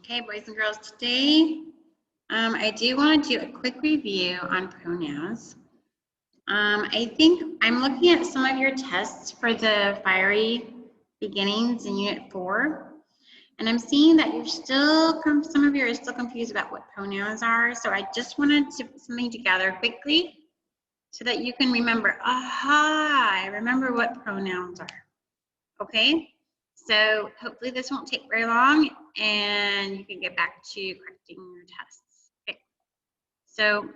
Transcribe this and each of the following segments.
Okay, boys and girls, today I do want to do a quick review on pronouns. I think I'm looking at some of your tests for the fiery beginnings in Unit 4, and I'm seeing that you're still, some of you are still confused about what pronouns are, so I just wanted to put something together quickly so that you can remember, aha, I remember what pronouns are, okay? So hopefully this won't take very long and you can get back to correcting your tests. Okay, so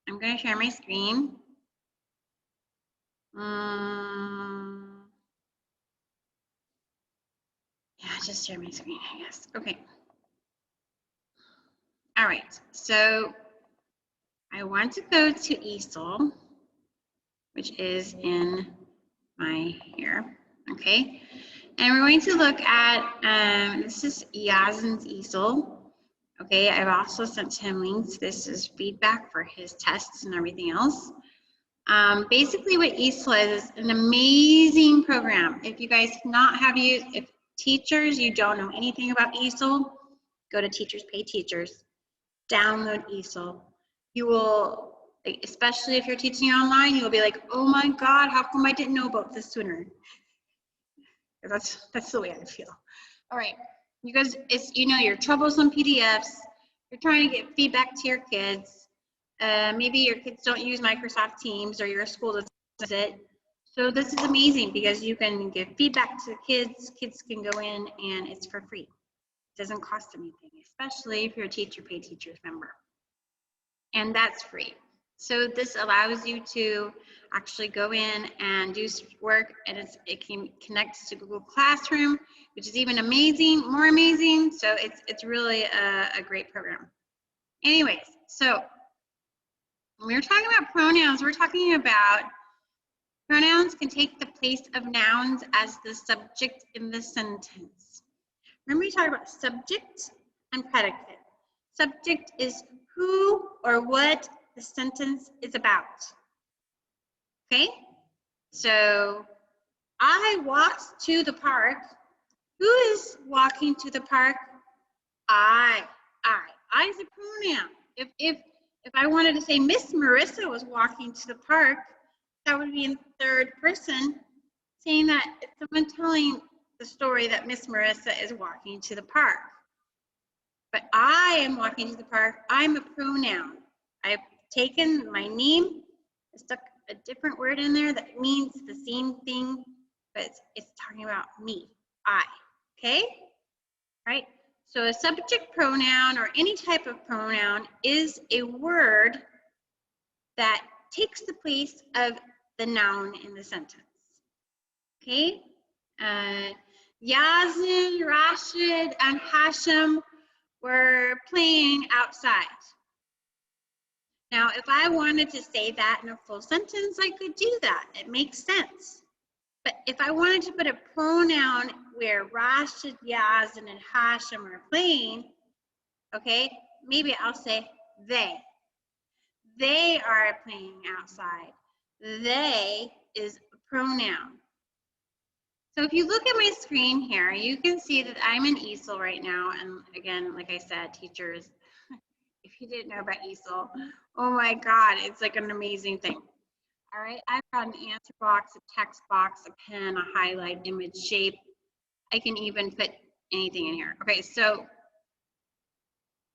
I'm going to share my screen. Yeah, just share my screen, I guess. Okay. All right, so I want to go to Easel, which is in my here, okay? And we're going to look at, this is Yazn's Easel. Okay, I've also sent him links. This is feedback for his tests and everything else. Basically what Easel is an amazing program. If you guys not have used, if teachers, you don't know anything about Easel, go to Teachers Pay Teachers, download Easel. You will, especially if you're teaching online, you will be like, oh my God, how come I didn't know about this sooner? That's the way I feel. All right, you guys, it's, you know, your troublesome PDFs, you're trying to get feedback to your kids. Maybe your kids don't use Microsoft Teams or your school does it. So this is amazing because you can give feedback to the kids. Kids can go in and it's for free. It doesn't cost anything, especially if you're a Teacher Pay Teachers member. And that's free. So this allows you to actually go in and do work, and it connects to Google Classroom, which is even amazing, more amazing. So it's really a great program. Anyways, so when we're talking about pronouns, we're talking about pronouns can take the place of nouns as the subject in the sentence. Remember we talked about subject and predicate. Subject is who or what the sentence is about. Okay? So, I walked to the park. Who is walking to the park? I. I is a pronoun. If I wanted to say Miss Marissa was walking to the park, that would be in third person, saying that it's someone telling the story that Miss Marissa is walking to the park. But I am walking to the park. I'm a pronoun. I've taken my name, stuck a different word in there that means the same thing, but it's talking about me, I, okay? Right? So a subject pronoun or any type of pronoun is a word that takes the place of the noun in the sentence, okay? Yazn, Rashid, and Hashem were playing outside. Now, if I wanted to say that in a full sentence, I could do that. It makes sense. But if I wanted to put a pronoun where Rashid, Yazn, and Hashem are playing, okay, maybe I'll say they. They are playing outside. They is a pronoun. So if you look at my screen here, you can see that I'm in Easel right now. And again, like I said, teachers, if you didn't know about Easel, oh my God, it's like an amazing thing. All right, I've got an answer box, a text box, a pen, a highlight, image, shape. I can even put anything in here. Okay, so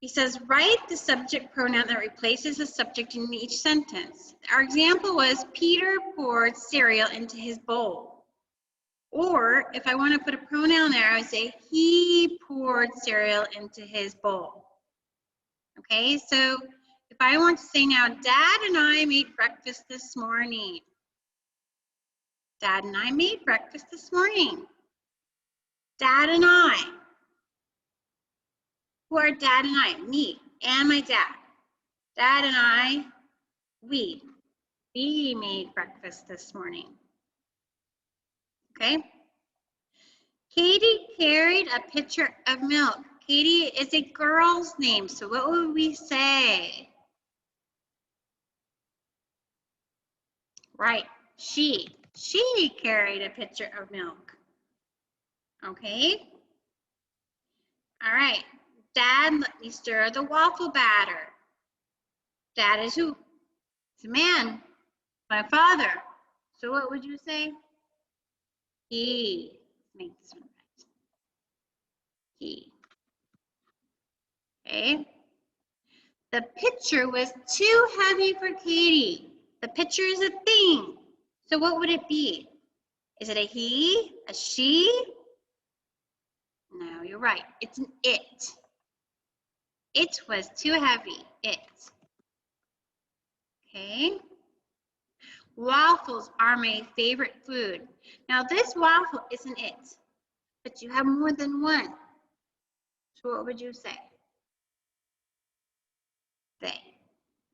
he says, write the subject pronoun that replaces the subject in each sentence. Our example was, Peter poured cereal into his bowl. Or if I want to put a pronoun there, I would say, he poured cereal into his bowl. Okay, so if I want to say now, Dad and I made breakfast this morning. Dad and I made breakfast this morning. Dad and I. Who are Dad and I? Me and my dad. Dad and I, we made breakfast this morning. Okay? Katie carried a pitcher of milk. Katie is a girl's name, so what would we say? Right, she carried a pitcher of milk. Okay? All right, Dad, let me stir the waffle batter. Dad is who? It's a man, my father. So what would you say? He. Make this one right. He. Okay. The pitcher was too heavy for Katie. The pitcher is a thing. So what would it be? Is it a he? A she? No, you're right. It's an it. It was too heavy. It. Okay. Waffles are my favorite food. Now this waffle isn't it, but you have more than one. So what would you say? They.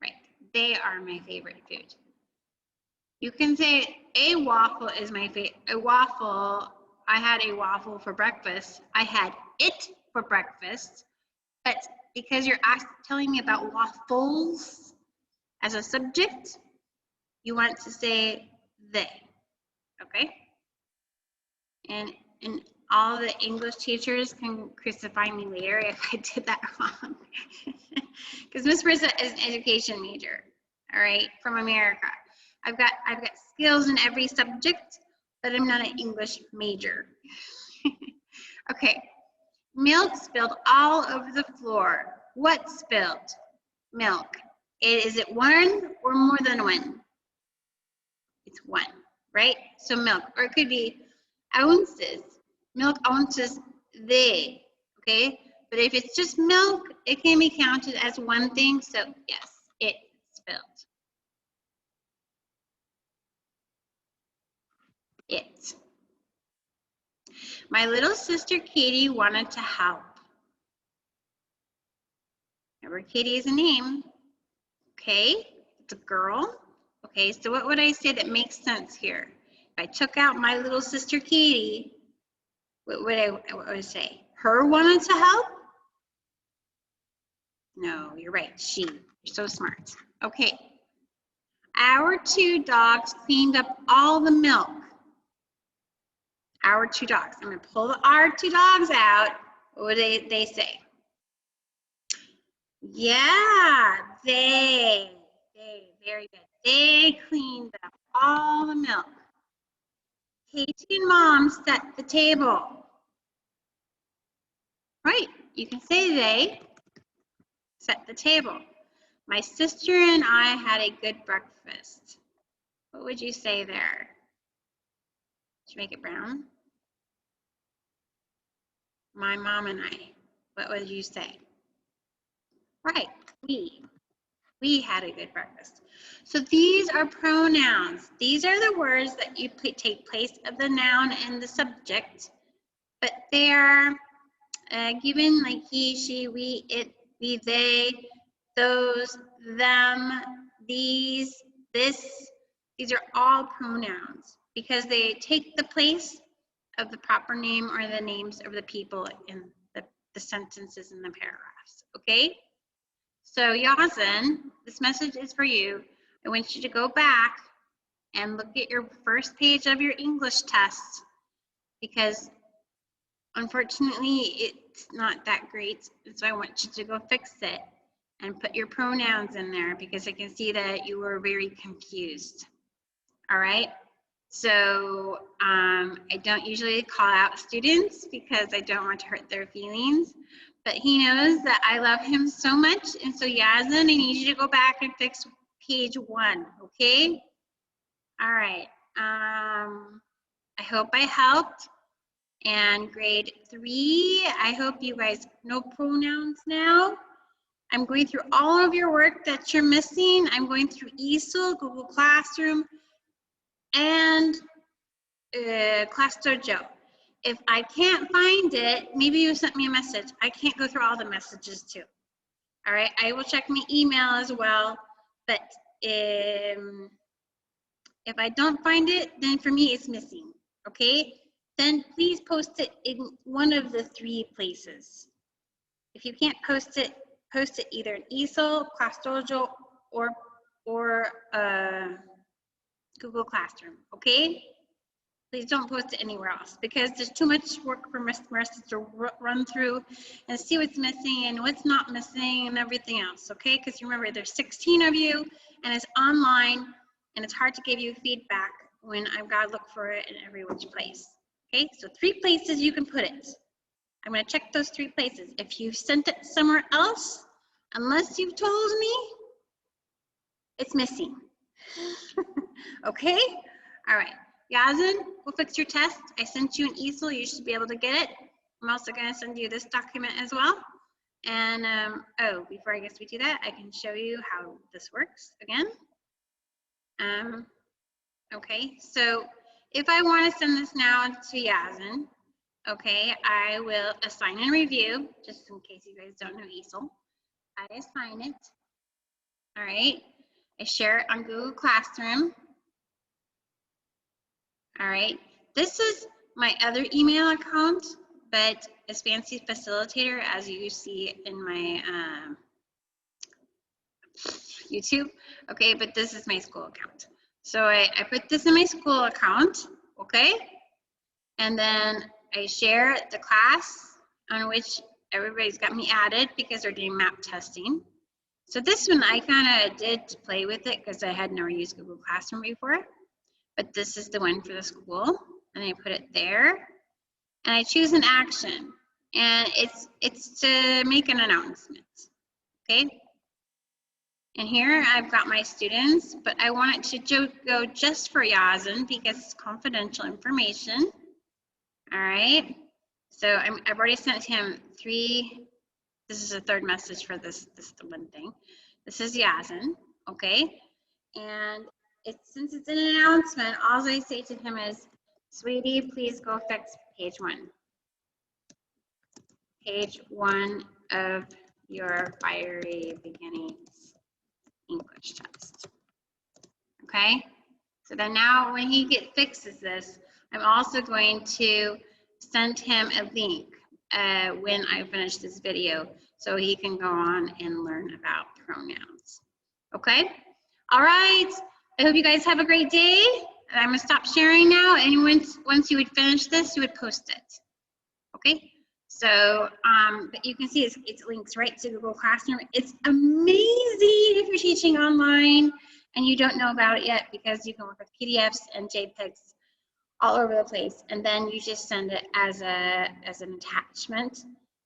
Right. They are my favorite food. You can say a waffle is my favorite. A waffle, I had a waffle for breakfast. I had it for breakfast. But because you're telling me about waffles as a subject, you want to say they. Okay? And all the English teachers can crucify me later if I did that wrong. Because Miss Marissa is an education major, all right, from America. I've got skills in every subject, but I'm not an English major. Okay, milk spilled all over the floor. What spilled? Milk. Is it one or more than one? It's one, right? So milk, or it could be ounces. Milk ounces, they, okay? But if it's just milk, it can be counted as one thing. So yes, it spilled. It. My little sister Katie wanted to help. Remember, Katie is a name. Okay, it's a girl. Okay, so what would I say that makes sense here? If I took out my little sister Katie, what would I say? Her wanted to help? No, you're right. She. You're so smart. Okay. Our two dogs cleaned up all the milk. Our two dogs. I'm going to pull our two dogs out. What would they say? Yeah, they. Very good. They cleaned up all the milk. Katie and Mom set the table. Right. You can say they set the table. My sister and I had a good breakfast. What would you say there? Did you make it brown? My mom and I. What would you say? Right, we had a good breakfast. So these are pronouns. These are the words that you take place of the noun and the subject, but they are given like he, she, we, it, we, they, those, them, these, this. These are all pronouns because they take the place of the proper name or the names of the people in the sentences and the paragraphs, okay? So Yazn, this message is for you. I want you to go back and look at your first page of your English test because unfortunately it's not that great. So I want you to go fix it and put your pronouns in there because I can see that you were very confused. All right. So I don't usually call out students because I don't want to hurt their feelings, but he knows that I love him so much. And so Yazn, I need you to go back and fix page 1, okay? All right. I hope I helped. And grade 3, I hope you guys know pronouns now. I'm going through all of your work that you're missing. I'm going through Easel, Google Classroom, and Class Dojo. If I can't find it, maybe you sent me a message. I can't go through all the messages too. All right, I will check my email as well. But if I don't find it, then for me it's missing. Okay, then please post it in one of the 3 places. If you can't post it either in Easel, Class Dojo, or Google Classroom. Okay. Please don't post it anywhere else because there's too much work for Marissa to run through and see what's missing and what's not missing and everything else, okay? Because remember, there's 16 of you and it's online and it's hard to give you feedback when I've got to look for it in every which place, okay? So 3 places you can put it. I'm going to check those 3 places. If you've sent it somewhere else, unless you've told me, it's missing. Okay? All right. Yazn, go fix your test. I sent you an easel. You should be able to get it. I'm also going to send you this document as well. And, oh, before I guess we do that, I can show you how this works again. Okay, so if I want to send this now to Yazn, okay, I will assign and review, just in case you guys don't know Easel. I assign it. All right, I share it on Google Classroom. All right, this is my other email account, but it's Fancy Facilitator, as you see in my YouTube. Okay, but this is my school account. So I put this in my school account, okay? And then I share the class on which everybody's got me added because they're doing map testing. So this one I kind of did play with it because I had never used Google Classroom before. But this is the one for the school, and I put it there. And I choose an action, and it's to make an announcement, okay? And here I've got my students, but I want it to go just for Yazn because it's confidential information. All right. So I've already sent him 3. This is a 3rd message for this the one thing. This is Yazn, okay? And since it's an announcement, all I say to him is, sweetie, please go fix page 1. Page 1 of your fiery beginnings English test. Okay, so then now when he fixes this, I'm also going to send him a link when I finish this video so he can go on and learn about pronouns. Okay, all right, I hope you guys have a great day. I'm gonna stop sharing now, and once you would finish this, you would post it. Okay. So but you can see it's links right to Google Classroom. It's amazing if you're teaching online and you don't know about it yet because you can work with PDFs and JPEGs all over the place. And then you just send it as an attachment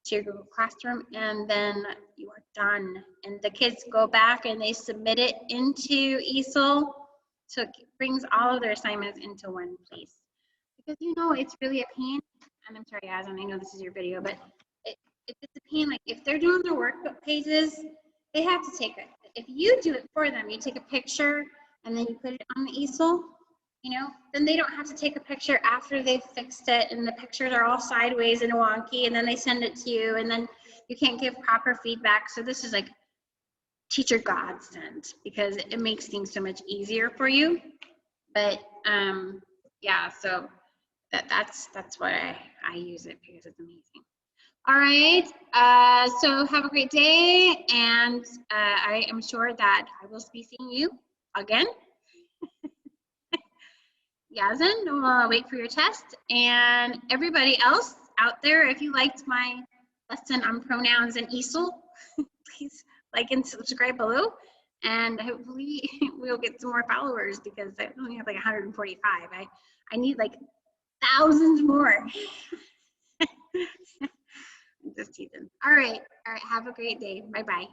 to your Google Classroom, and then you are done. And the kids go back and they submit it into Easel. So it brings all of their assignments into one place. Because you know it's really a pain. And I'm sorry, Yazn, I know this is your video, but it's a pain. Like if they're doing their workbook pages, they have to take it. If you do it for them, you take a picture and then you put it on the easel, you know, then they don't have to take a picture after they've fixed it and the pictures are all sideways and wonky, and then they send it to you and then you can't give proper feedback. So this is like teacher godsend because it makes things so much easier for you. But yeah, so that's why I use it, because it's amazing. All right, so have a great day, and I am sure that I will be seeing you again. Yazn, we'll wait for your test, and everybody else out there, if you liked my lesson on pronouns and Easel, please like and subscribe below, and hopefully we'll get some more followers because I only have like 145. I need like thousands more. Just teasing. All right. Have a great day. Bye-bye.